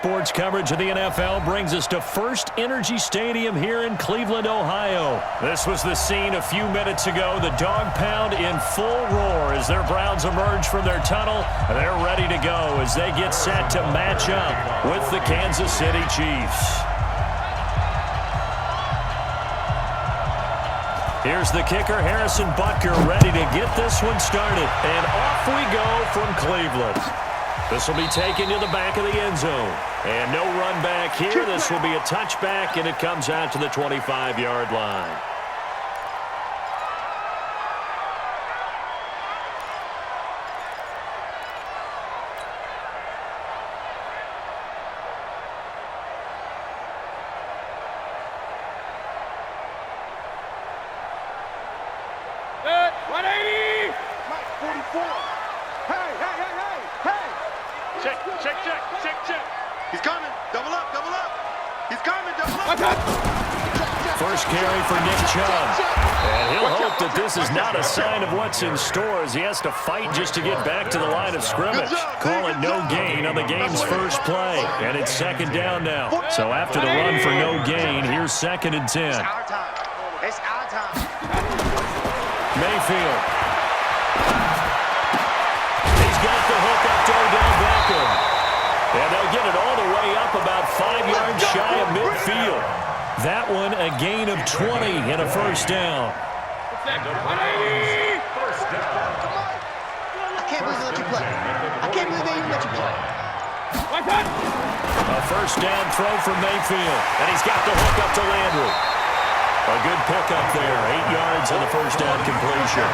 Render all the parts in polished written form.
sports coverage of the NFL brings us to First Energy Stadium here in Cleveland, Ohio. This was the scene a few minutes ago. The dog pound in full roar as their Browns emerge from their tunnel. They're ready to go as they get set to match up with the Kansas City Chiefs. Here's the kicker, Harrison Butker, ready to get this one started. And off we go from Cleveland. This will be taken to the back of the end zone. And no run back here. This will be a touchback, and it comes out to the 25-yard line. First carry for Nick Chubb. And he'll hope that this is not a sign of what's in store as he has to fight just to get back to the line of scrimmage. Call it no gain on the game's first play. And it's second down now. So after the run for no gain, here's 2nd and 10. It's our time. Mayfield. He's got the hook up to Odell Beckham. And they'll get it all the way up about 5 yards shy of midfield. That one a gain of 20 and a first down. I can't believe they let you play. I can't believe they even let you play. A first down throw for Mayfield. And he's got the hook up to Landry. A good pickup there. 8 yards on the first down completion.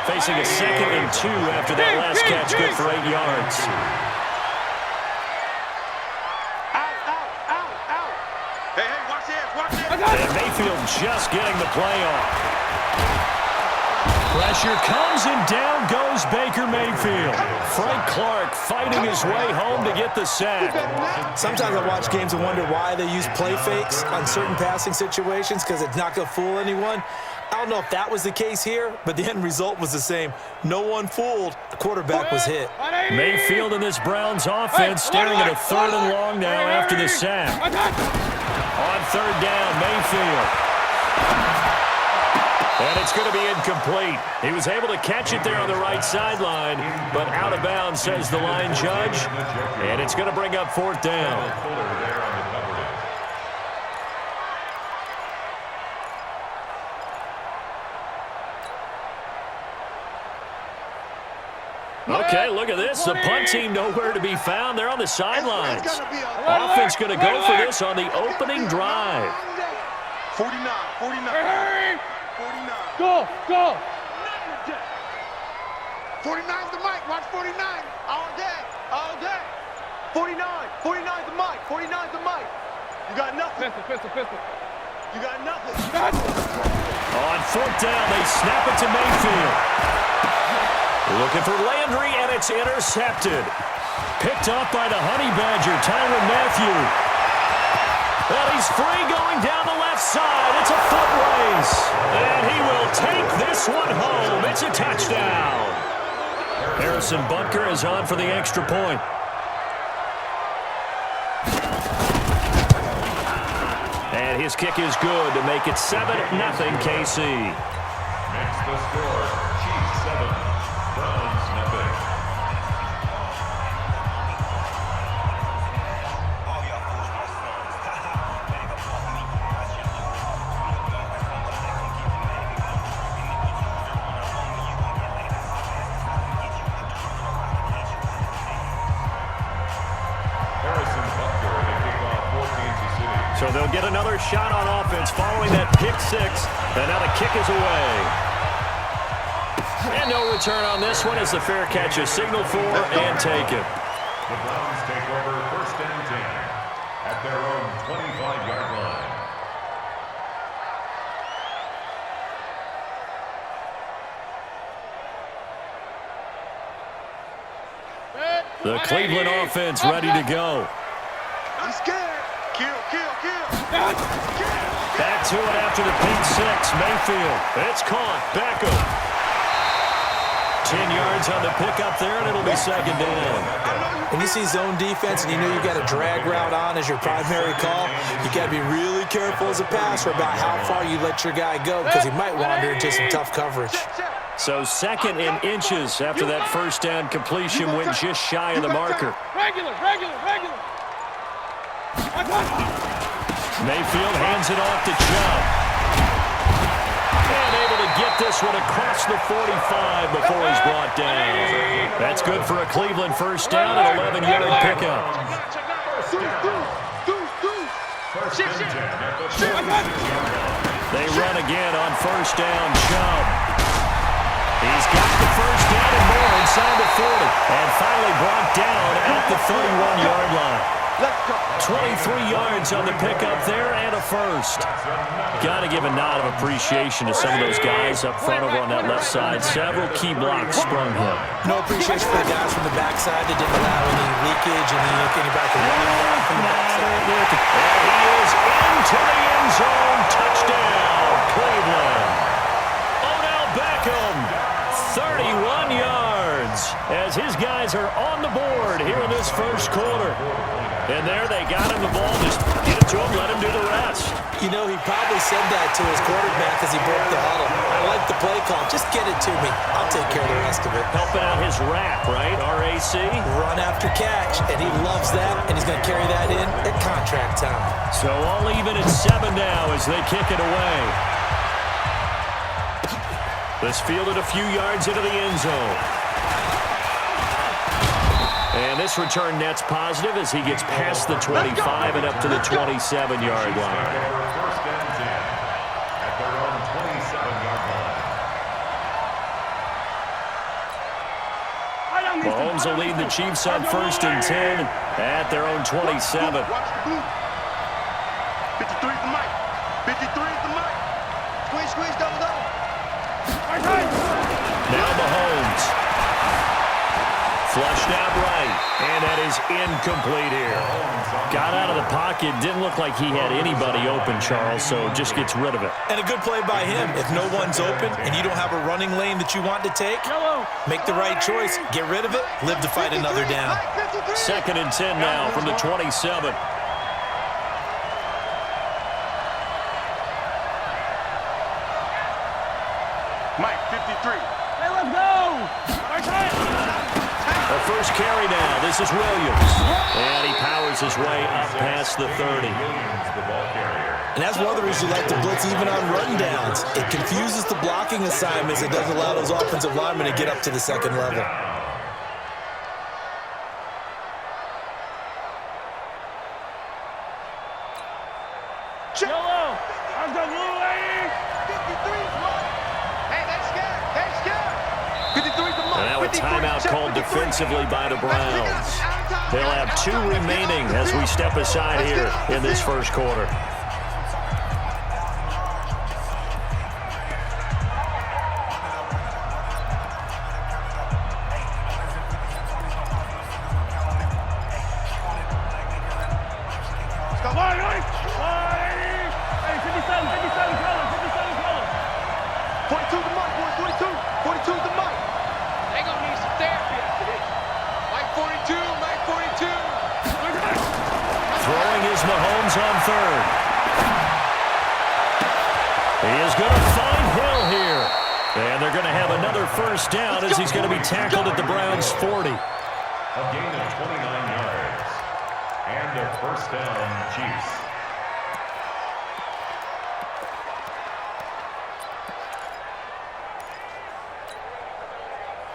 Facing a 2nd and 2 after that last catch, good for 8 yards. And Mayfield just getting the play off. Pressure comes and down goes Baker Mayfield. Frank Clark fighting his way home to get the sack. Sometimes I watch games and wonder why they use play fakes on certain passing situations because it's not going to fool anyone. I don't know if that was the case here, but the end result was the same. No one fooled. The quarterback was hit. Mayfield in this Browns offense staring at a 3rd and long now after the sack. On 3rd down, Mayfield. And it's going to be incomplete. He was able to catch it there on the right sideline, but out of bounds, says the line judge. And it's going to bring up 4th down. Okay, look at this. The punt team nowhere to be found. They're on the sidelines. Offense going to go for this on the opening drive. 49. Go! 49's the mic. Watch 49. All day. 49. 49's the mic. 49's the mic. You got nothing. Pistol. You got nothing. On 4th down, they snap it to Mayfield. Looking for Landry, and it's intercepted. Picked off by the Honey Badger, Tyrann Mathieu. Well, he's free going down the left side. It's a foot race. And he will take this one home. It's a touchdown. Harrison Butker is on for the extra point. And his kick is good to make it 7-0 KC. Next the score, Chiefs 7, Browns nothing. So they'll get another shot on offense following that pick 6. And now the kick is away. And no return on this one as the fair catch is signaled for and taken. The Browns take over 1st and 10 at their own 25-yard line. The Cleveland offense ready to go. I'm scared. Kill. Back to it after the pick 6. Mayfield. It's caught. Beckham. 10 yards on the pickup there, and it'll be second down. When you see zone defense and you know you got a drag route on as your primary call, you got to be really careful as a passer about how far you let your guy go because he might wander into some tough coverage. So second in inches after that first down completion went just shy of the marker. Regular. Mayfield hands it off to Chubb. And able to get this one across the 45 before he's brought down. That's good for a Cleveland first down and 11-yard pickup. They run again on first down, Chubb. He's got the first down and more inside the 40. And finally brought down at the 31-yard line. 23 yards on the pickup there and a first. Got to give a nod of appreciation to some of those guys up front over on that left side. Several key blocks sprung him. No appreciation for the guys from the backside that didn't allow any leakage and anybody can run back from the backside. And he is into the end zone. Touchdown, Cleveland. Odell Beckham, 31 yards as his guys are on the board here in this first quarter. And there they got him the ball. Just get it to him, let him do the rest. You know, he probably said that to his quarterback as he broke the huddle. I like the play call. Just get it to me. I'll take care of the rest of it. Helping out his rap, right? RAC. Run after catch, and he loves that, and he's going to carry that in at contract time. So all even at 7 now as they kick it away. This fielded a few yards into the end zone. And this return net's positive as he gets past the 25 and up to the 27-yard line. First and 10 at their own 27-yard line. Mahomes will lead the Chiefs on first and 10 at their own 27. 53 is the mic. 53 is the mic. Squeeze, double. Now Mahomes. Flushed out right, and that is incomplete here. Got out of the pocket, didn't look like he had anybody open, Charles, so just gets rid of it. And a good play by him. If no one's open and you don't have a running lane that you want to take, make the right choice. Get rid of it, live to fight another down. Second and 10 now from the 27. Mike, 53. Hey, let's go! The first carry now. This is Williams. And he powers his way up past the 30. And that's one of the reasons you like to blitz even on run downs. It confuses the blocking assignments. It doesn't allow those offensive linemen to get up to the second level. Yellow! I've got blue lane! 53 is 53 is the mic. And now a timeout called defensively by the Browns. They'll have 2 remaining as we step aside here in this first quarter. Hey, 57 color. 42 the mic, boys. 42 is the mic. They gonna need some therapy after this. Mike 42. Throwing is Mahomes on third. He is going to find Hill here. And they're going to have another first down as he's going to be tackled at the Browns' 40. A gain of 29 yards. And a first down, Chiefs.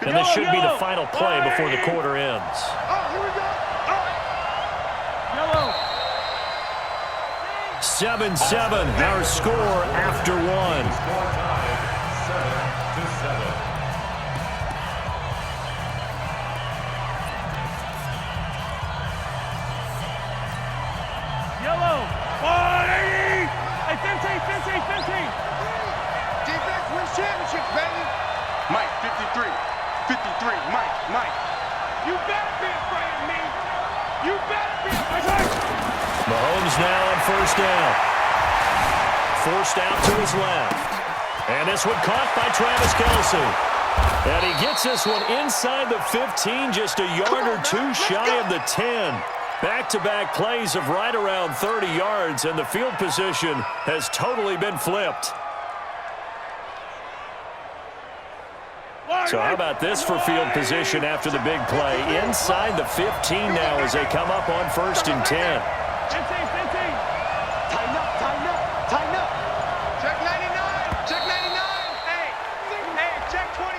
And this should be the final play before the quarter ends. Oh, here we go. Yellow! 7-7, our score after one. Score tied 7-7. Yellow! 180! Hey, 15! Defense wins championships, baby. Mike 53. Mike. You better be afraid of me. You better be afraid. Mahomes now on first down. Forced out to his left. And this one caught by Travis Kelce. And he gets this one inside the 15, just a yard or two shy of the 10. Back-to-back plays of right around 30 yards, and the field position has totally been flipped. So how about this for field position after the big play? Inside the 15 now as they come up on 1st and 10. 15. Tighten up, tighten up, tighten up. Check 99, check 99. Hey, check 24,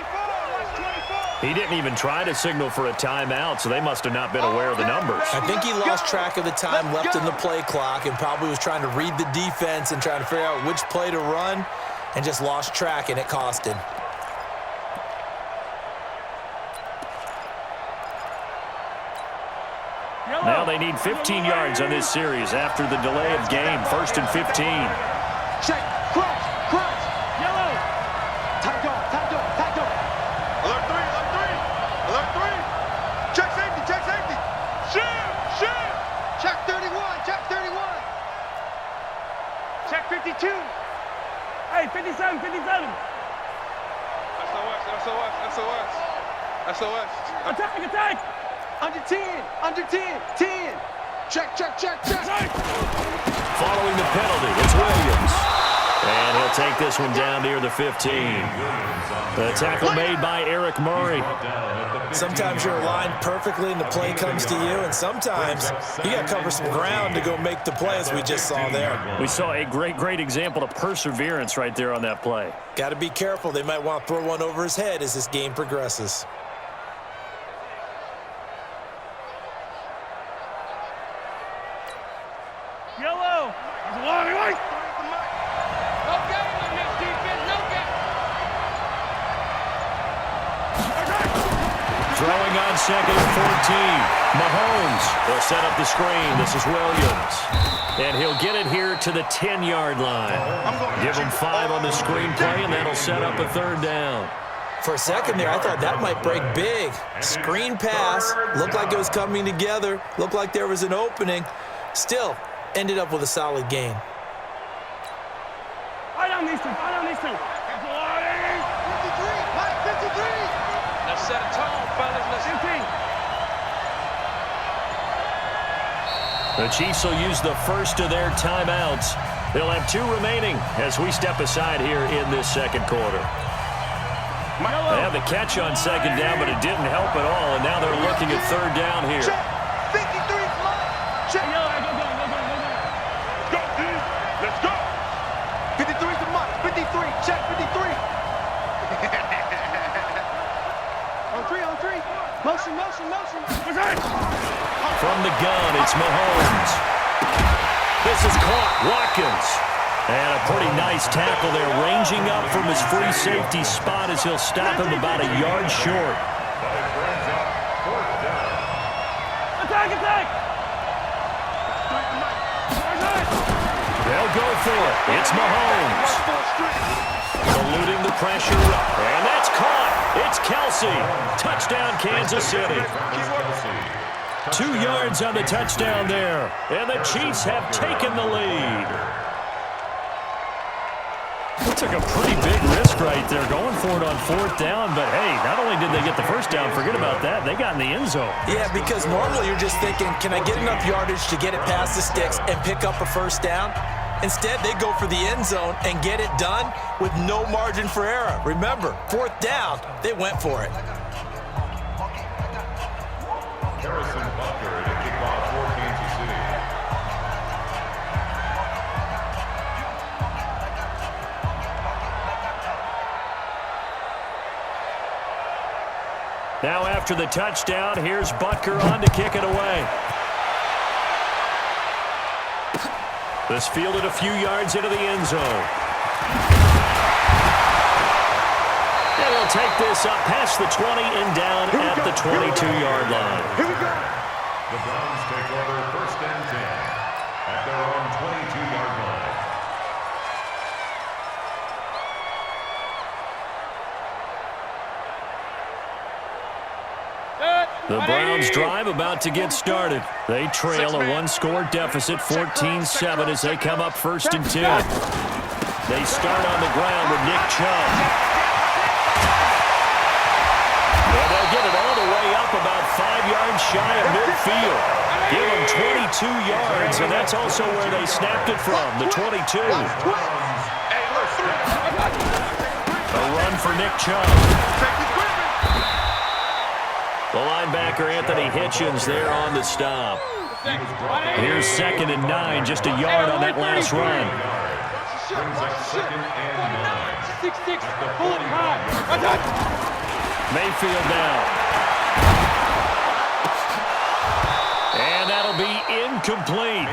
watch 24. He didn't even try to signal for a timeout, so they must have not been aware of the numbers. I think he lost track of the time left in the play clock and probably was trying to read the defense and trying to figure out which play to run and just lost track, and it cost him. Now they need 15 yards on this series after the delay of game. 1st and 15. Check, crunch, crunch. Yellow. Tight dog, tight dog, tight dog. Alert 3, alert 3, alert 3. Check safety, check safety. Shoot. Check 31, check 31. Check 52. Hey, 57, 57. SOS. Attack. Under 10, under 10, 10. Check. Following the penalty, it's Williams. And he'll take this one down near the 15. The tackle made by Eric Murray. Sometimes you're aligned perfectly and the play comes to you, and sometimes you got to cover some ground to go make the play, as we just saw there. We saw a great example of perseverance right there on that play. Got to be careful. They might want to throw one over his head as this game progresses. Yellow. There's a long way. No game on this defense, no game. Throwing on 2nd and 14. Mahomes will set up the screen. This is Williams. And he'll get it here to the 10-yard line. Give him 5 on the screen play, and that'll set up a 3rd down. For a second there, I thought that might break big. Screen pass. Looked like it was coming together. Looked like there was an opening. Still, ended up with a solid game. Fight on these two. 53, Mike, 53. Let's set a tone, fellas. Let's 15. The Chiefs will use the first of their timeouts. They'll have 2 remaining as we step aside here in this 2nd quarter. They have the catch on 2nd down, but it didn't help at all, and now they're looking at 3rd down here. Check. 53, Mike. Check. Yellow, go down. Go, dude. Let's go. 53 to Mike. 53. Check 53. on 3. Motion. From the gun, it's Mahomes. This is caught. Watkins. And a pretty nice tackle there, ranging up from his free safety spot as he'll stop him about a yard short. Attack. They'll go for it. It's Mahomes. Eluding the pressure, and that's caught. It's Kelsey. Touchdown, Kansas City. 2 yards on the touchdown there, and the Chiefs have taken the lead. They took a pretty big risk right there, going for it on 4th down, but hey, not only did they get the first down, forget about that, they got in the end zone. Yeah, because normally you're just thinking, can I get enough yardage to get it past the sticks and pick up a 1st down? Instead, they go for the end zone and get it done with no margin for error. Remember, 4th down, they went for it. Harrison Butker to kick off for Kansas City. Now after the touchdown, here's Butker on to kick it away. This fielded a few yards into the end zone. And he'll take this up past the 20 and down at the 22-yard line. Here we go. The Browns take over 1st and 10 at their own 22-yard line. The Browns drive about to get started. They trail a 1-score deficit, 14-7, as they come up 1st and 10. They start on the ground with Nick Chubb. yards shy of midfield. Give them 22 yards, and that's also where they snapped it from, the 22. A run for Nick Chubb. The linebacker, Anthony Hitchens, there on the stop. Here's 2nd and 9, just a yard on that last run. Mayfield now. And that'll be incomplete.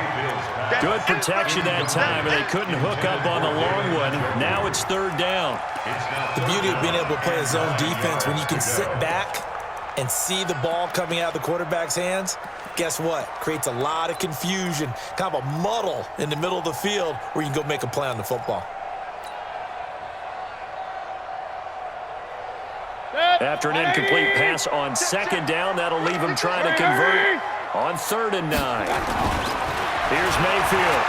Good protection that time, and they couldn't hook up on the long one. Now it's 3rd down. The beauty of being able to play a zone defense when you can sit back and see the ball coming out of the quarterback's hands, guess what? Creates a lot of confusion, kind of a muddle in the middle of the field where you can go make a play on the football. After an incomplete pass on 2nd down, that'll leave him trying to convert on 3rd and 9. Here's Mayfield.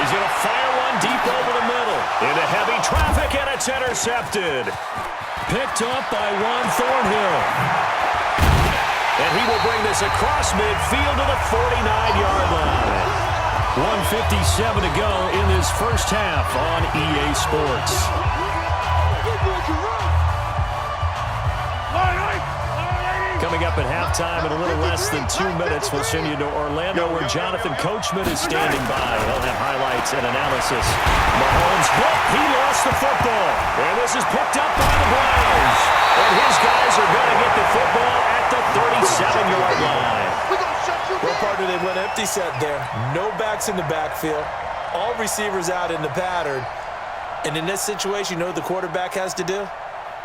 He's going to fire one deep over the middle. Into heavy traffic, and it's intercepted. Picked up by Juan Thornhill. And he will bring this across midfield to the 49-yard line. 1:57 to go in this first half on EA Sports. Coming up at halftime in a little less than 2 minutes, we'll send you to Orlando where Jonathan Coachman is standing by. He'll have highlights and analysis. Mahomes, he lost the football. And this is picked up by the Browns. And his guys are going to get the football at the 37-yard line. What part did they went empty set there? No backs in the backfield. All receivers out in the pattern. And in this situation, you know what the quarterback has to do?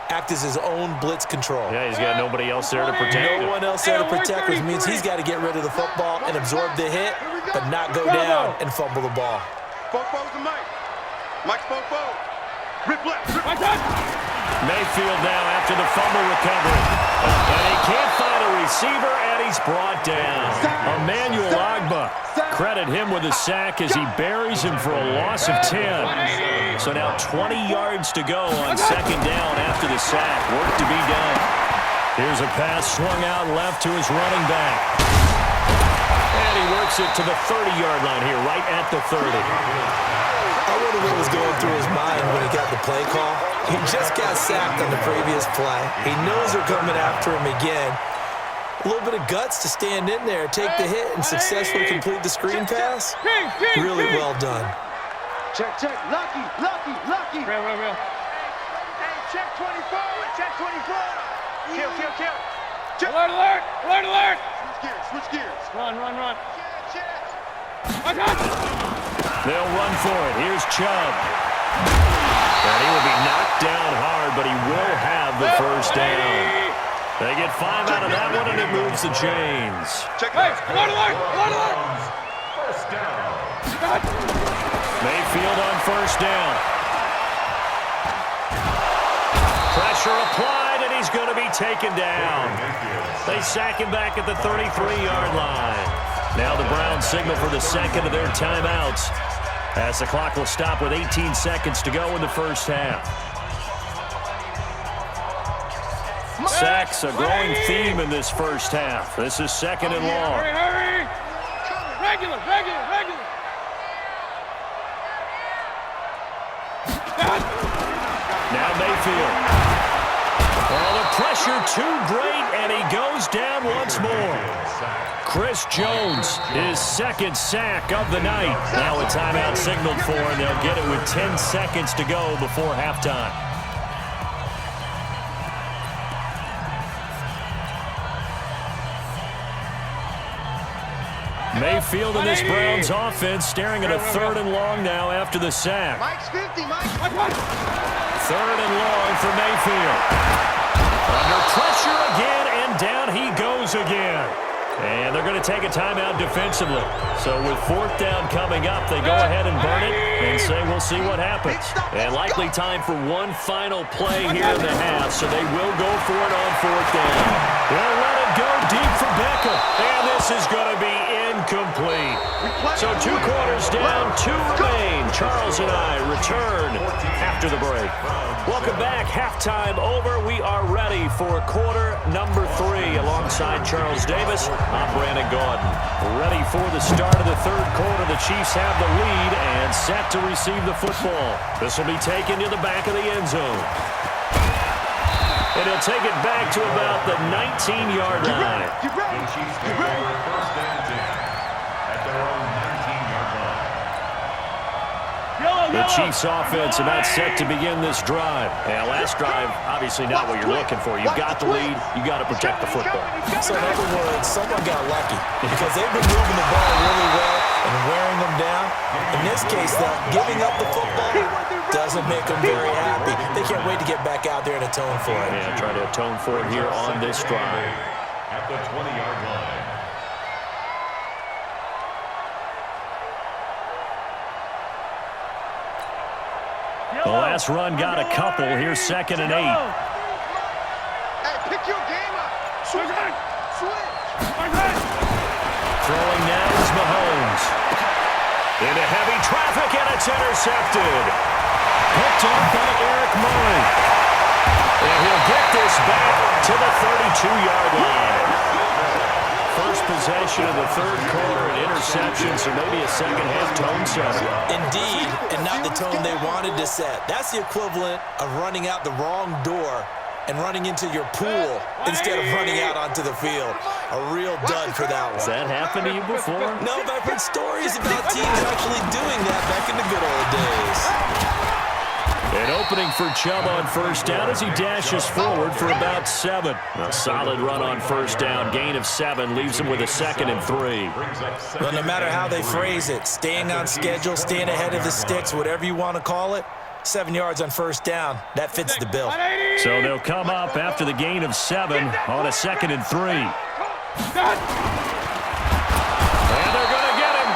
Act as his own blitz control. Yeah, he's got nobody else there to protect him. No one else there to protect, which means he's got to get rid of the football and absorb the hit, but not go down and fumble the ball. Fofo's the Mike. Mike's Fofo. Rip left. Mayfield now after the fumble recovery. And he can't find a receiver, and he's brought down. Emmanuel Ogbah. Credit him with a sack as he buries him for a loss of 10. So now 20 yards to go on 2nd down after the sack. Work to be done. Here's a pass swung out left to his running back. And he works it to the 30-yard line here, right at the 30. I wonder what was going through his mind when he got the play call. He just got sacked on the previous play. He knows they're coming after him again. A little bit of guts to stand in there, take the hit, and successfully complete the screen pass. Really well done. Check. Lucky. Real. Hey, check 24. Check 24. Kill. Alert. Switch gears. Run. They'll run for it. Here's Chubb. And he will be knocked down hard, but he will have the first down. They get 5 out of that one, and it moves the chains. Alert. First down. Mayfield on 1st down. Pressure applied, and he's going to be taken down. They sack him back at the 33-yard line. Now the Browns signal for the 2nd of their timeouts, as the clock will stop with 18 seconds to go in the first half. Sacks, a growing theme in this first half. This is 2nd and long. Hurry. Regular. Now Mayfield. Oh, the pressure too great, and he goes down once more. Chris Jones, his 2nd sack of the night. Now a timeout signaled for, and they'll get it with 10 seconds to go before halftime. Mayfield and this Browns offense staring at a 3rd and long now after the sack. Mike's 50, Mike. 3rd and long for Mayfield. Under pressure again, and down he goes again. And they're going to take a timeout defensively. So with 4th down coming up, they go ahead and burn it and say we'll see what happens. And likely time for one final play here in the half, so they will go for it on 4th down. They'll let it go deep for Beckham. And this is going to be incomplete. So 2 quarters down, 2 remain. Charles and I return after the break. Welcome back. Halftime over. We are ready for quarter number 3. Alongside Charles Davis, I'm Brandon Gaudin. Ready for the start of the third quarter. The Chiefs have the lead and set to receive the football. This will be taken to the back of the end zone. And he'll take it back to about the 19-yard line. The Chiefs take over first and 10 at their own 19-yard line. The Chiefs offense about set to begin this drive. And last drive, obviously not what you're looking for. You've got the lead. You've got to protect the football. So in other words, someone got lucky because they've been moving the ball really well and wearing them down. In this case, though, giving up the football doesn't make them very happy. They can't wait to get back out there and atone for it. Yeah, try to atone for it here on this drive. At the 20-yard line. The last run got a couple. Here's 2nd and 8. Hey, pick your game up. Switch. Throwing now is Mahomes. Into heavy traffic, and it's intercepted. Picked off by Eric Murray. And he'll get this back to the 32-yard line. First possession of the third quarter, an interception, so maybe a second-half tone setter. Indeed, and not the tone they wanted to set. That's the equivalent of running out the wrong door and running into your pool instead of running out onto the field. A real dud for that one. Has that happened to you before? No, but I've heard stories about teams actually doing that back in the good old days. An opening for Chubb on first down as he dashes forward for about 7. A solid run on first down. Gain of 7 leaves him with a 2nd and 3. Well, no matter how they phrase it, staying on schedule, staying ahead of the sticks, whatever you want to call it, 7 yards on first down, that fits the bill. So they'll come up after the gain of 7 on a 2nd and 3. And they're going to get him.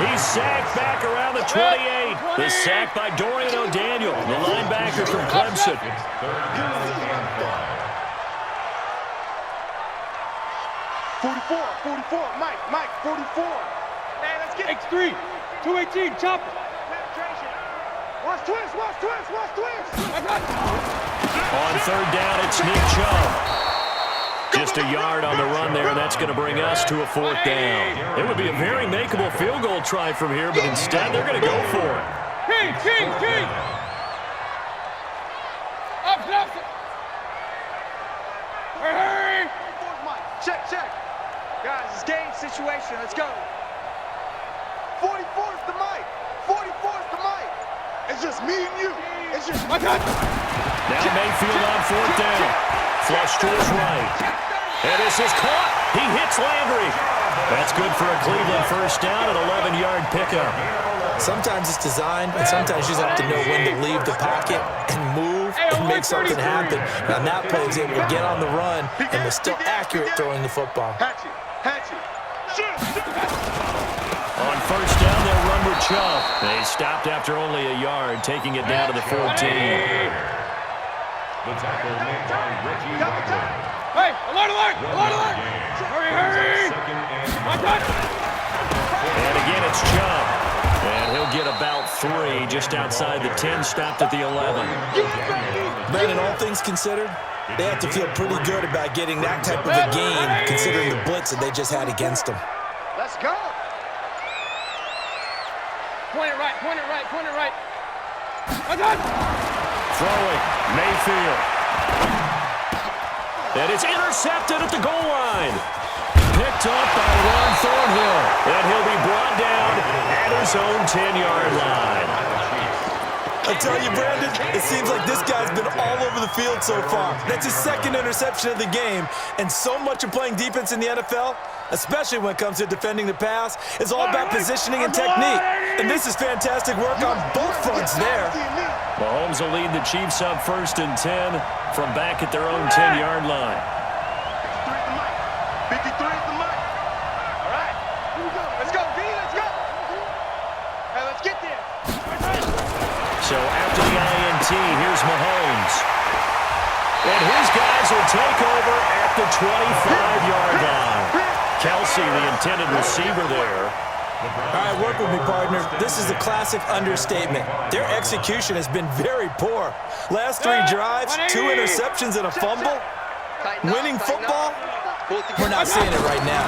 He's sacked back around the 28. The sack by Dorian O'Daniel, the linebacker from Clemson. 44, Mike, 44. Hey, let's get X3, 218, chop it. penetration. Watch twist. On third down, it's Nick Chubb. Just a yard on the run there, and that's going to bring us to a 4th down. It would be a very makeable field goal try from here, but instead they're going to go for it. King. Up. Hurry. Check. Guys, it's game situation. Let's go. 44's the mic. It's just me and you. It's just My God. Now Mayfield on 4th down. Flush to his right. And this is caught. He hits Landry. That's good for a Cleveland first down, an 11-yard pickup. Sometimes it's designed, and sometimes you just have to know when to leave the pocket and move and make something happen. And on that play, he was able to get on the run and was still accurate throwing the football. Hatchet. On first down, they'll run with Chubb. They stopped after only a yard, taking it down to the 14. The tackle made by Reggie White. Hey, alert. Hurry. My God. And again, it's Chubb. And he'll get about 3 just outside the 10, stopped at the 11. Brandon, all things considered, they have to feel pretty good about getting that type of a gain, considering the blitz that they just had against them. Let's go. Point it right. My God. Throwing, Mayfield. And it's intercepted at the goal line. Picked up by Ron Thornhill. And he'll be brought down at his own 10-yard line. I tell you, Brandon, it seems like this guy's been all over the field so far. That's his 2nd interception of the game. And so much of playing defense in the NFL, especially when it comes to defending the pass, is all about positioning and technique. And this is fantastic work on both fronts there. Mahomes will lead the Chiefs up 1st and 10 from back at their own 10-yard line. 53 is the mic. All right, here we go. Let's go, D. Let's go. Hey, let's get there. So after the INT, here's Mahomes. And his guys will take over at the 25-yard line. Kelsey, the intended receiver there. All right, work with me, partner. This is a classic understatement. Their execution has been very poor. Last 3 drives, 2 interceptions and a fumble. Winning football? We're not seeing it right now.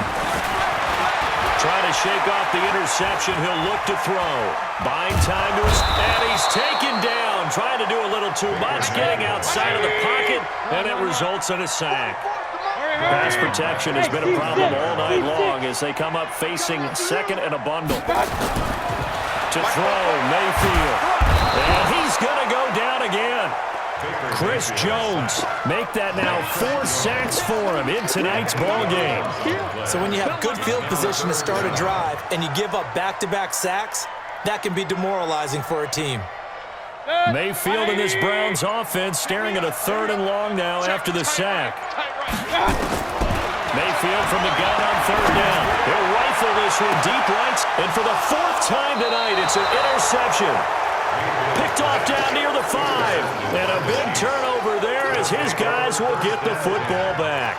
Trying to shake off the interception. He'll look to throw. Buying time to his, and he's taken down. Trying to do a little too much, getting outside of the pocket, and it results in a sack. Pass protection has been a problem all night long as they come up facing second and a bundle. To throw, Mayfield. And he's going to go down again. Chris Jones, make that now 4 sacks for him in tonight's ball game. So when you have good field position to start a drive and you give up back-to-back sacks, that can be demoralizing for a team. Mayfield in this Browns offense staring at a 3rd and long now after the sack. Mayfield from the gun on 3rd down. He'll rifle this one deep right, and for the 4th time tonight, it's an interception. Picked off down near the 5, and a big turnover there as his guys will get the football back.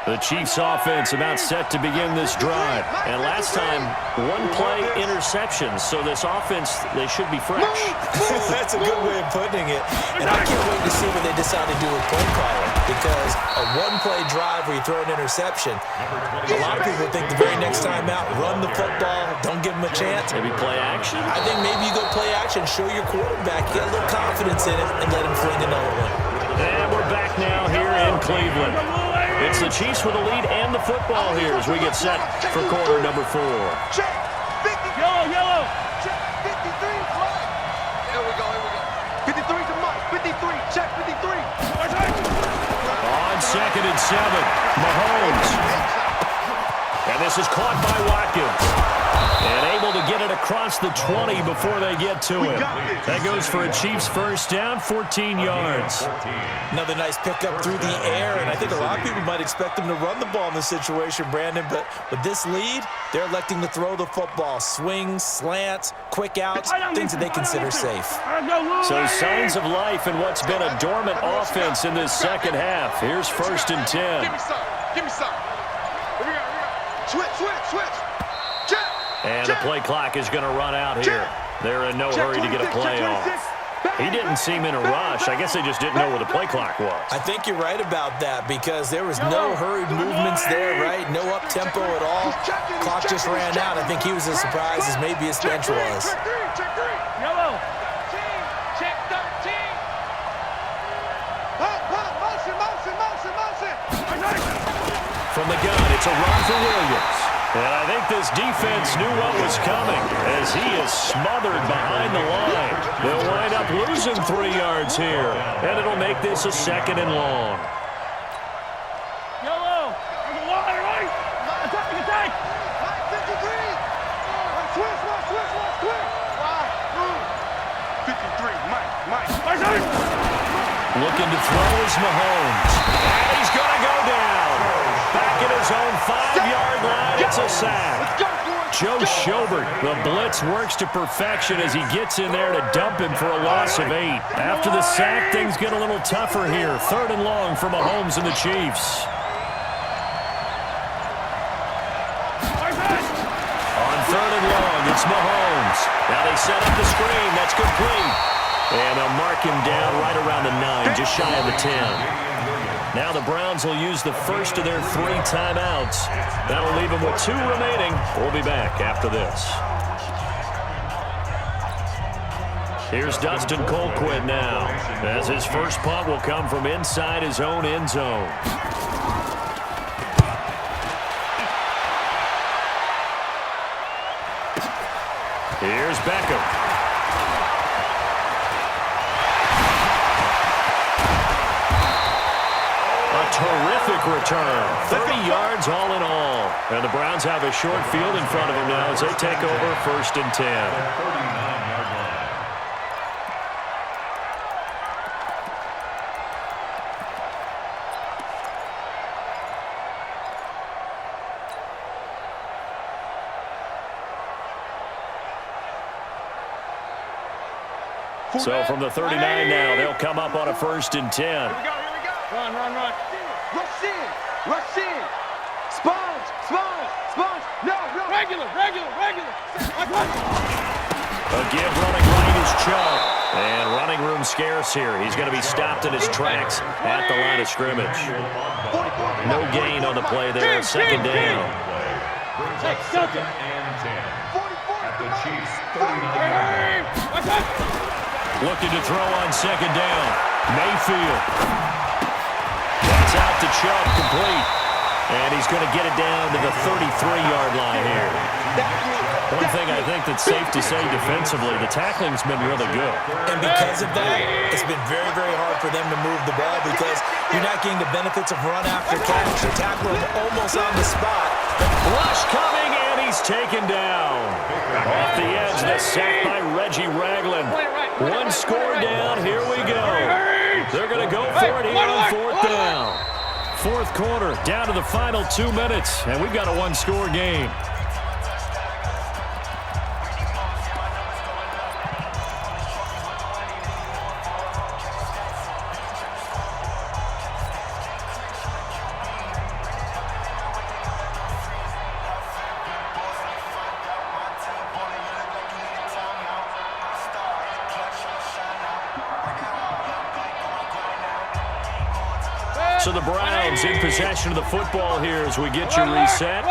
The Chiefs offense about set to begin this drive. And last time, 1-play interceptions. So this offense, they should be fresh. That's a good way of putting it. And I can't wait to see what they decide to do with play calling. Because a 1-play drive where you throw an interception, a lot of people think the very next time out, run the football, don't give them a chance. Maybe play action? I think maybe you go play action, show your quarterback, get a little confidence in it, and let him fling another one. And we're back now here in Cleveland. It's the Chiefs with the lead and the football here as we get set for quarter number 4. Check. 50. Yellow. Check. 53. Mike. Here we go. 53 to Mike. 53. Check. 53. On 2nd and 7, Mahomes. And this is caught by Watkins. And able to get it across the 20 before they get to it. That goes for a Chiefs first down, 14 yards. Another nice pickup through the air, and I think a lot of people might expect them to run the ball in this situation, Brandon, but with this lead, they're electing to throw the football. Swings, slants, quick outs, things that they consider safe. So signs of life in what's been a dormant offense in this second half. Here's 1st and 10. Give me some. Here we go. Switch. And the play clock is going to run out here. They're in no hurry to get a play off. He didn't seem in a rush. I guess they just didn't know where the play clock was. I think you're right about that because there was no hurried movements there, right? No up-tempo at all. Clock just ran out. I think he was as surprised as maybe his bench was. Check 3. Yellow. Check 13. Motion. From the gun, it's a run for Williams. And I think this defense knew what was coming as he is smothered behind the line. They'll wind up losing 3 yards here, and it'll make this a 2nd and long. Yellow. Right. Attack. 53. Switch. 53. Mike. Looking to throw is Mahomes. And he's going to go down. Back at his own 5-yard line, it's a sack. Joe Schobert, the blitz works to perfection as he gets in there to dump him for a loss of 8. After the sack, things get a little tougher here. 3rd and long for Mahomes and the Chiefs. On 3rd and long, it's Mahomes. Now they set up the screen. That's complete. And they'll mark him down right around the 9, just shy of the 10. Now the Browns will use the first of their 3 timeouts. That'll leave them with 2 remaining. We'll be back after this. Here's Dustin Colquitt now, as his first punt will come from inside his own end zone. Here's Beckham. Terrific return. 30 yards all in all. And the Browns have a short field in front of them now as they take over 1st and 10. 39-yard line. So from the 39 now, they'll come up on a 1st and 10. Here we go. Run. Rush in. Sponge. No. Regular. A give running right is Chubb. And running room scarce here. He's going to be stopped in his tracks at the line of scrimmage. No gain on the play there. 2nd down. Brings up 2nd and 10. At the Chiefs' 39-yard line. Looking to throw on 2nd down. Mayfield. That's out to Chubb, complete. And he's going to get it down to the 33-yard line here. One thing I think that's safe to say defensively, the tackling's been really good. And because of that, it's been very, very hard for them to move the ball because you're not getting the benefits of run after catch. You tackle him almost on the spot. Rush coming, and he's taken down. Off the edge, the sack by Reggie Ragland. 1 score down, here we go. They're going to go for it here on 4th down. 4th quarter, down to the final 2 minutes, and we've got a 1-score game. So the Browns in possession of the football here as we get you reset.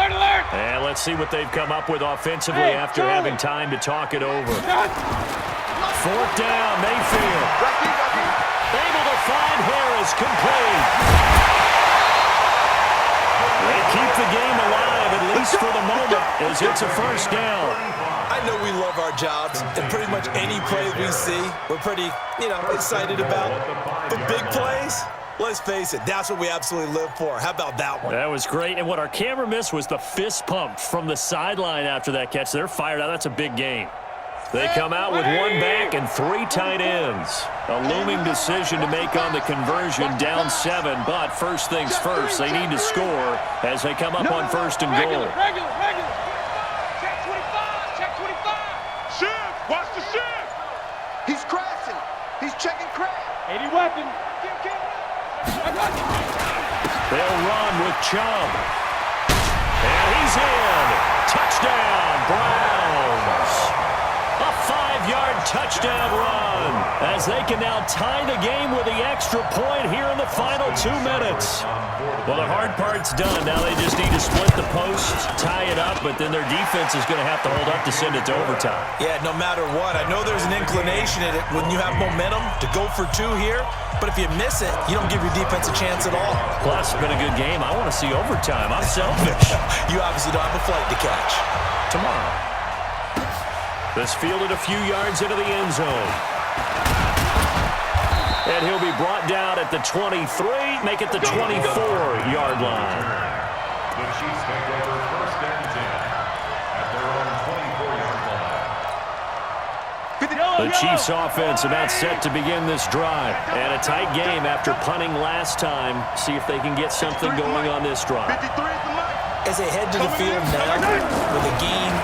And let's see what they've come up with offensively after having time to talk it over. 4th down, Mayfield. Able to find Harris, complete. They keep the game alive, at least for the moment, as it's a 1st down. I know we love our jobs, and pretty much any play we see, we're pretty, excited about. The big plays, let's face it, that's what we absolutely live for. How about that one? That was great. And what our camera missed was the fist pump from the sideline after that catch. They're fired out. That's a big game. They come out with 1 back and 3 tight ends. A looming decision to make on the conversion, down 7. But first things first, they need to score as they come up on 1st and goal. Regular. Check 25. Shift. Watch the shift. He's crashing. He's checking crash. 80 weapon. They'll run with Chubb. And he's in. Touchdown, Browns. A 5-yard touchdown run as they can now tie the game with the extra point here in the final 2 minutes. Well, the hard part's done. Now they just need to split the posts, tie it up, but then their defense is going to have to hold up to send it to overtime. Yeah, no matter what. I know there's an inclination in it when you have momentum to go for 2 here, but if you miss it, you don't give your defense a chance at all. Plus, it's been a good game. I want to see overtime. I'm selfish. You obviously don't have a flight to catch. Tomorrow. This fielded a few yards into the end zone. And he'll be brought down at the 23, make it the 24-yard line. The Chiefs take over 1st and 10 at their own 24-yard line. The Chiefs offense about set to begin this drive. And a tight game after punting last time. See if they can get something going on this drive. 53 is the mic. As they head to the field now with a game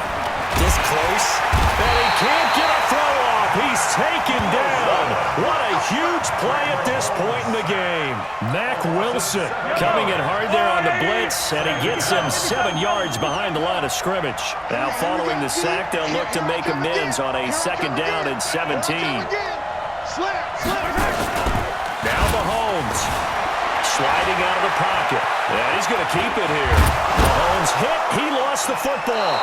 this close. And he can't get a throw off. He's taken down. What a huge play at this point in the game. Mack Wilson coming in hard there on the blitz, and he gets him 7 yards behind the line of scrimmage. Now following the sack, they'll look to make amends on a 2nd down and 17. Now Mahomes sliding out of the pocket. And he's going to keep it here. Mahomes hit. He lost the football.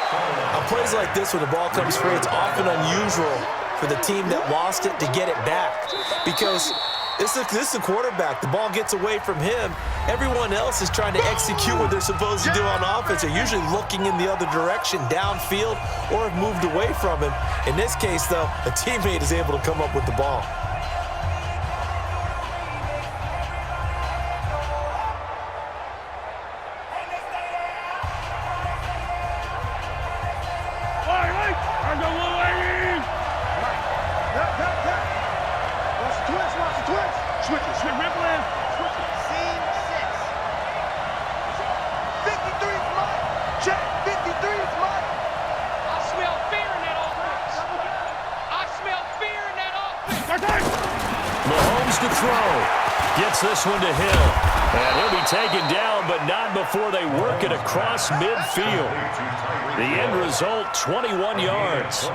On plays like this where the ball comes free, it's often unusual for the team that lost it to get it back because this is the quarterback. The ball gets away from him. Everyone else is trying to execute what they're supposed to do on offense. They're usually looking in the other direction, downfield, or have moved away from him. In this case, though, a teammate is able to come up with the ball. to throw. Gets this one to Hill. And he'll be taken down, but not before they work it across midfield. The end result, 21 yards.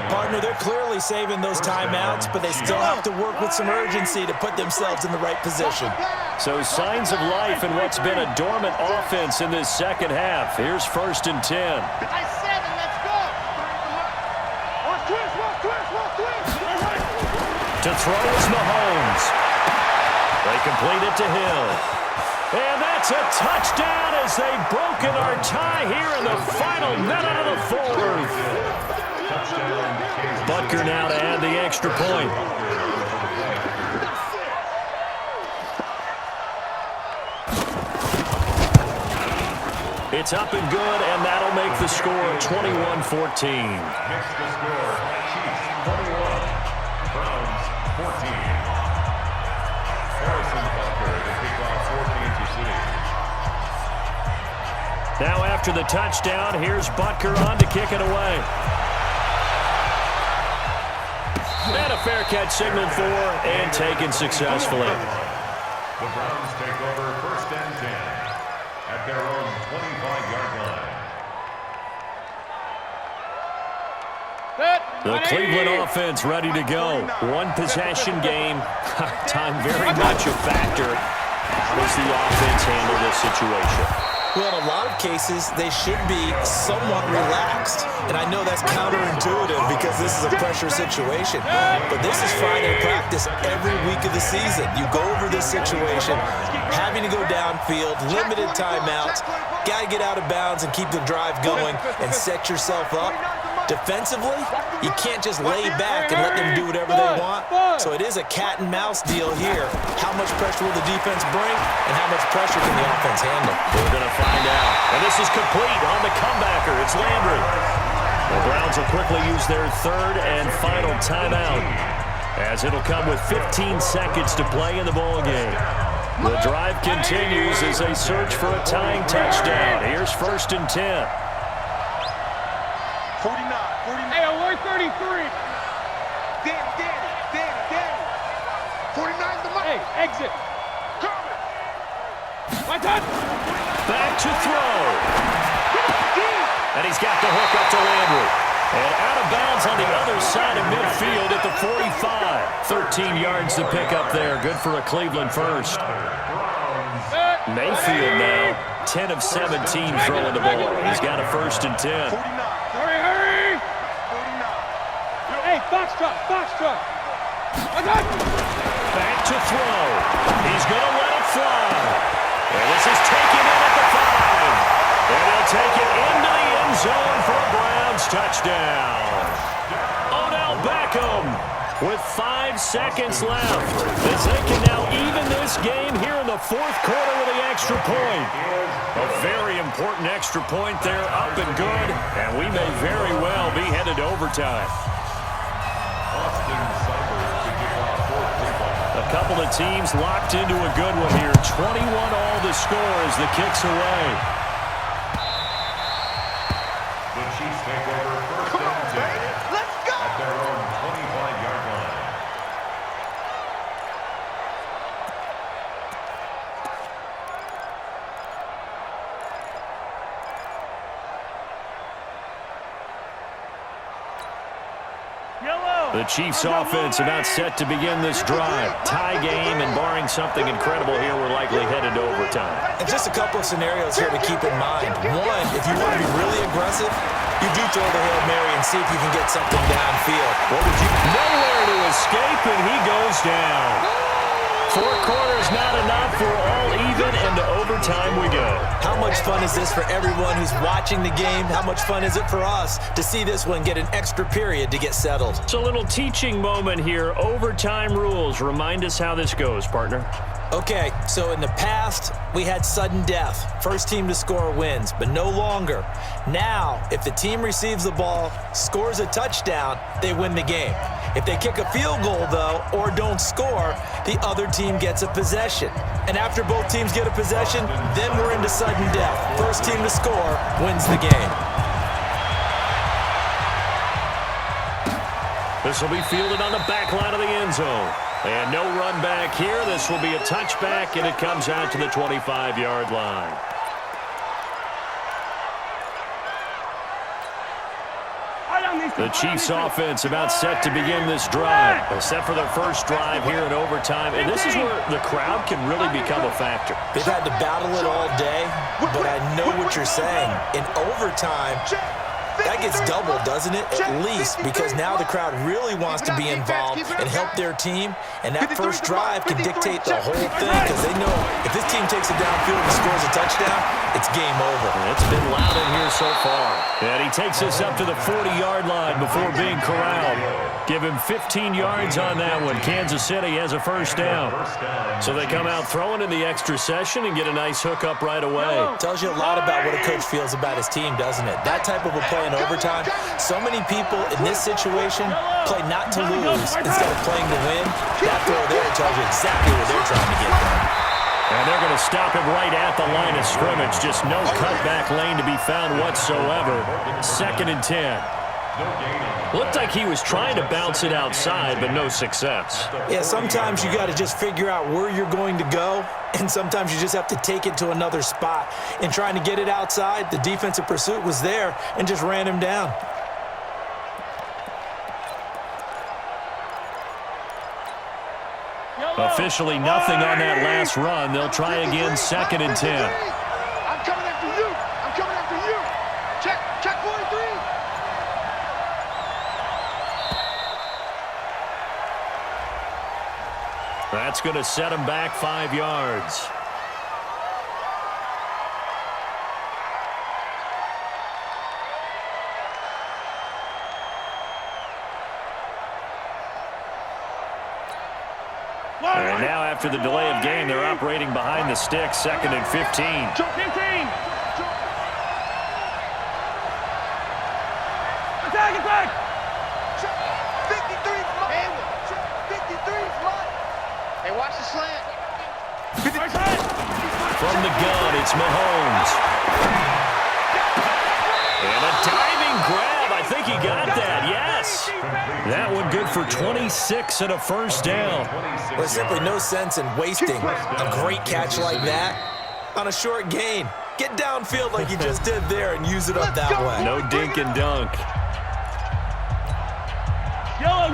Partner, they're clearly saving those timeouts, but they still have to work with some urgency to put themselves in the right position. So signs of life in what's been a dormant offense in this second half. Here's 1st and 10. I 7, let's go. Watch twist, watch twist, watch twist. To throw is Mahomes. They complete it to Hill. And that's a touchdown as they've broken our tie here in the final minute of the fourth. Butker now to add the extra point. It's up and good, and that'll make the score 21-14. Makes the score Chiefs 21, Browns 14. Harrison Butker to kick off for Kansas City. Now after the touchdown, here's Butker on to kick it away. And a fair catch signaled for and taken successfully. The Browns take over 1st and 10 at their own 25-yard line. The Cleveland offense ready to go. One possession game. Time very much a factor. How does the offense handle this situation? Well, in a lot of cases, they should be somewhat relaxed. And I know that's counterintuitive because this is a pressure situation. But this is Friday practice every week of the season. You go over this situation, having to go downfield, limited timeouts, got to get out of bounds and keep the drive going and set yourself up. Defensively, you can't just lay back and let them do whatever they want. So it is a cat and mouse deal here. How much pressure will the defense bring and how much pressure can the offense handle? We're going to find out. And this is complete on the comebacker. It's Landry. The Browns will quickly use their 3rd and final timeout as it'll come with 15 seconds to play in the ballgame. The drive continues as they search for a tying touchdown. Here's 1st and 10. 49. Hey, on 133. Danny. 49's the mark. Hey, exit. Coming. My touch. Back to throw. And he's got the hook up to Landry. And out of bounds on the other side of midfield at the 45. 13 yards to pick up there. Good for a Cleveland first. Mayfield now, 10 of 17 throwing the ball. He's got a 1st and 10. 49. Hurry. 49. Hey, foxtrot. My touch. Back to throw. He's going to let it fly. And this is taken in at the 5. And he'll take it into the end zone for a Browns touchdown. Odell Beckham with 5 seconds left as they can now even this game here in the 4th quarter with the extra point. A very important extra point there, up and good, and we may very well be headed to overtime. A couple of teams locked into a good one here. 21 all the score as the kick's away. The Chiefs take over 1st and 10 Let's go. at their own 25-yard line. The Chiefs offense about set to begin this drive. Tie game, and barring something incredible here, we're likely headed to overtime. And just a couple of scenarios here to keep in mind. One, if you want to be really aggressive, you do throw the Hail Mary and see if you can get something downfield. What would you? Nowhere to escape, and he goes down. 4 quarters not enough. We're all even, and to overtime we go. How much fun is this for everyone who's watching the game? How much fun is it for us to see this one get an extra period to get settled? It's a little teaching moment here. Overtime rules. Remind us how this goes, partner. Okay, so in the past, we had sudden death. First team to score wins, but no longer. Now, if the team receives the ball, scores a touchdown, they win the game. If they kick a field goal, though, or don't score, the other team gets a possession. And after both teams get a possession, then we're into sudden death. First team to score wins the game. This will be fielded on the back line of the end zone. And no run back here. This will be a touchback, and it comes out to the 25-yard line. The Chiefs offense about set to begin this drive. Set for their first drive here in overtime. And this is where the crowd can really become a factor. They've had to battle it all day, but I know what you're saying. In overtime, that gets doubled, doesn't it? At least, because now the crowd really wants to be involved and help their team. And that first drive can dictate the whole thing, because they know if this team takes it downfield and scores a touchdown, it's game over. It's been loud in here so far. And he takes us up to the 40-yard line before being corralled. Give him 15 yards on that one. Kansas City has a first down. So they come out throwing in the extra session and get a nice hook up right away. Tells you a lot about what a coach feels about his team, doesn't it? That type of a play in overtime, so many people in this situation play not to lose instead of playing to win. That throw there tells you exactly what they're trying to get done. And they're going to stop him right at the line of scrimmage. Just no cutback lane to be found whatsoever. 2nd and 10. Looked like he was trying to bounce it outside, but no success. Yeah, sometimes you got to just figure out where you're going to go, and sometimes you just have to take it to another spot. And trying to get it outside, the defensive pursuit was there and just ran him down. Officially nothing on that last run. They'll try again, 2nd and 10. I'm coming after you. I'm coming after you. Check 43. That's going to set him back 5 yards. And now after the delay of game, they're operating behind the sticks, 2nd and 15. 15. Attack! 53's mine. 53's mine. Hey, watch the slant. From the gun, it's Mahomes. And a diving grab. I think he got that, yes. That one good for 26 and a first down. There's simply no sense in wasting a great catch like that on a short gain. Get downfield like you just did there and use it up that way. No dink and dunk.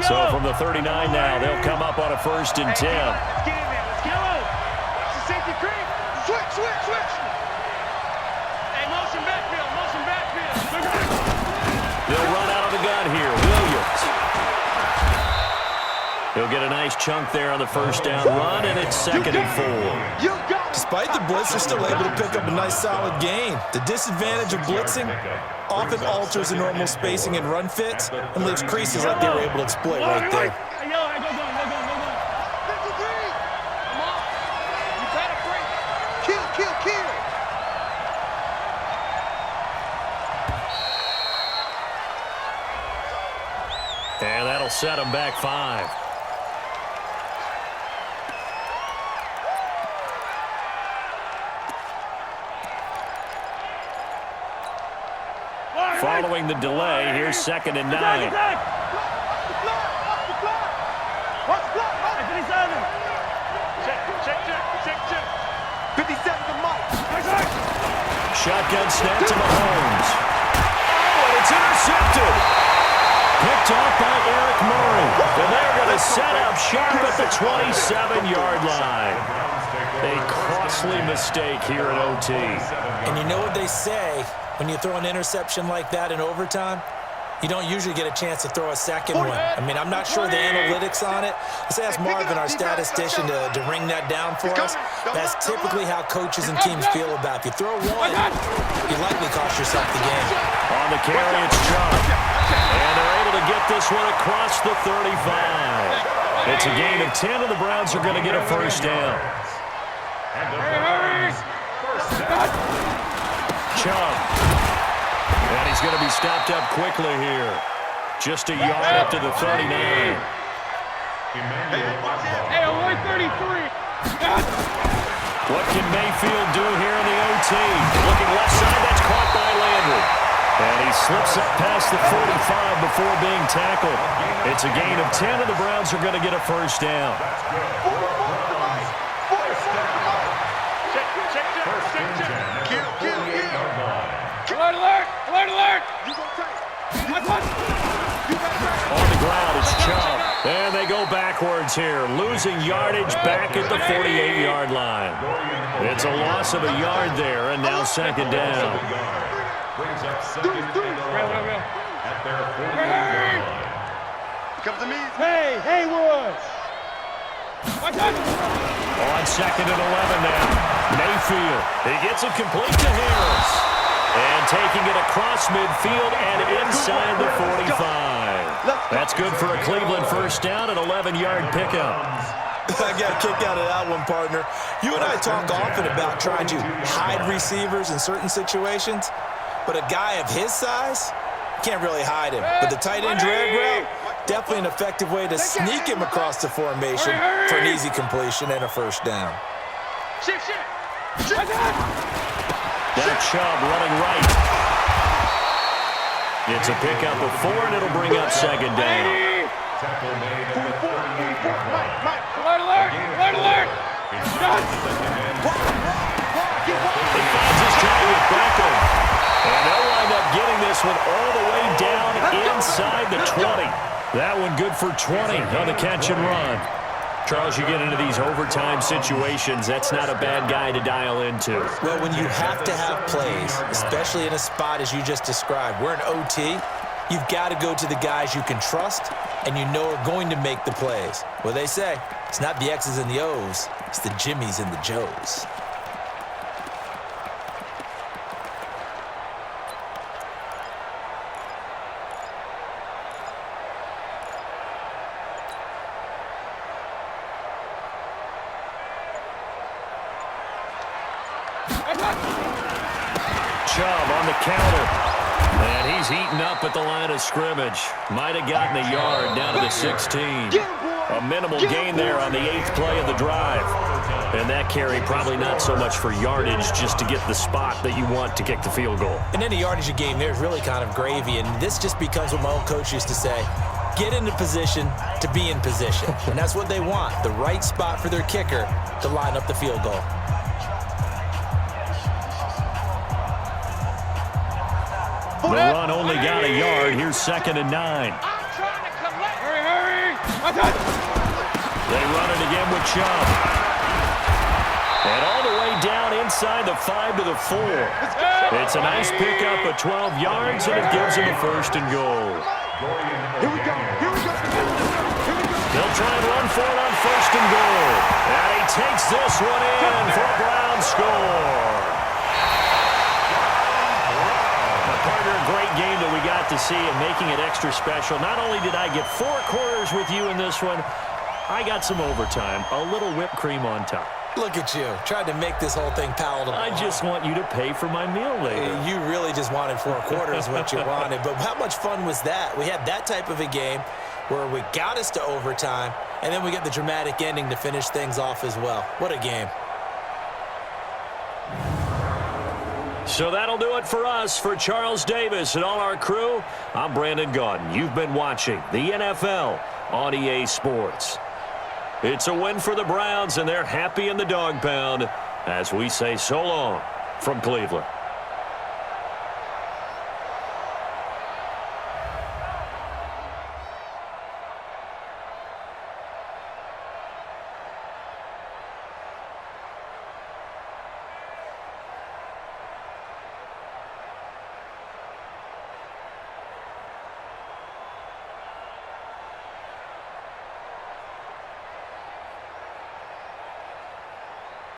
So from the 39 now, they'll come up on a 1st and 10. Let's get in there. Let's go. It's the safety creep. Switch. Hey, motion backfield. They'll run out of the gun here. Williams. He'll get a nice chunk there on the first down run, and it's 2nd and 4. Despite the blitz, they're still able to pick up a nice solid gain. The disadvantage of blitzing often alters the normal spacing and run fits and leaves creases like they were able to exploit right there. Kill. And that'll set him back 5. Following the delay, here's 2nd and 9. Check. 57 to Mike. Shotgun snap to Mahomes. Oh, and it's intercepted. Picked off by Eric Murray. And they're going to set up sharp at the 27-yard line. A costly mistake here at OT. And you know what they say, when you throw an interception like that in overtime, you don't usually get a chance to throw a second one. I mean, I'm not sure the analytics on it. Let's ask Marvin, our statistician, to ring that down for us. That's typically how coaches and teams feel about it. If you throw one, you likely cost yourself the game. On the carry, it's Chubb. And they're able to get this one across the 35. It's a gain of 10, and the Browns are going to get a first down. Chubb. And he's going to be stopped up quickly here. Just a yard up to the 39. Hey, 133. What can Mayfield do here in the OT? Looking left side, that's caught by Landry. And he he slips up past the 45 before being tackled. It's a gain of 10, and the Browns are going to get a first down. Alert, alert! Alert, alert! On the ground, it's Chubb. And they go backwards here, losing yardage back at the 48-yard line. It's a loss of a yard there, and now second down. Brings up second and 11 at their 48-yard line. Comes to me. Hey, Haywood! On second and 11 now, Mayfield. He gets it complete to Harris. And taking it across midfield and inside the 45. That's good for a Cleveland first down, an 11-yard pickup. I got a kick out of that one, partner. You and I talk often about trying to hide receivers in certain situations, but a guy of his size, can't really hide him. But the tight end drag route, definitely an effective way to sneak him across the formation for an easy completion and a first down. Now Chubb running right. It's a pickup of 4, and it'll bring up second down. Tackle made at the 48-yard line. Alert, alert! Alert, alert! He finds his trying with Beckham. And they'll wind up getting this one all the way down inside the 20. That one good for 20 on the catch and run. Charles, you get into these overtime situations, that's not a bad guy to dial into. Well, when you have to have plays, especially in a spot as you just described, we're in OT, you've got to go to the guys you can trust and you know are going to make the plays. Well, they say it's not the X's and the O's, it's the Jimmies and the Joes. Chubb on the counter. And he's eaten up at the line of scrimmage. Might have gotten a yard down to the 16. A minimal gain there on the 8th play of the drive. And that carry probably not so much for yardage, just to get the spot that you want to kick the field goal. And any yardage game there is really kind of gravy. And this just becomes what my old coach used to say. Get into position to be in position. And that's what they want, the right spot for their kicker to line up the field goal. The run only got a yard. Here's second and 9. I'm trying to collect. Hurry, hurry! They run it again with Chubb. And all the way down inside the 5 to the 4. It's a nice pickup of 12 yards, and it gives him a first and goal. Here we go. Here we go. They'll try and run for it on first and goal. And he takes this one in for a Brown score. Partner, a great game that we got to see and making it extra special. Not only did I get 4 quarters with you in this one, I got some overtime, a little whipped cream on top. Look at you, tried to make this whole thing palatable. I just want you to pay for my meal later. You really just wanted 4 quarters what you wanted, but how much fun was that? We had that type of a game where we got us to overtime, and then we get the dramatic ending to finish things off as well. What a game. So that'll do it for us. For Charles Davis and all our crew, I'm Brandon Gaudin. You've been watching the NFL on EA Sports. It's a win for the Browns, and they're happy in the dog pound as we say so long from Cleveland.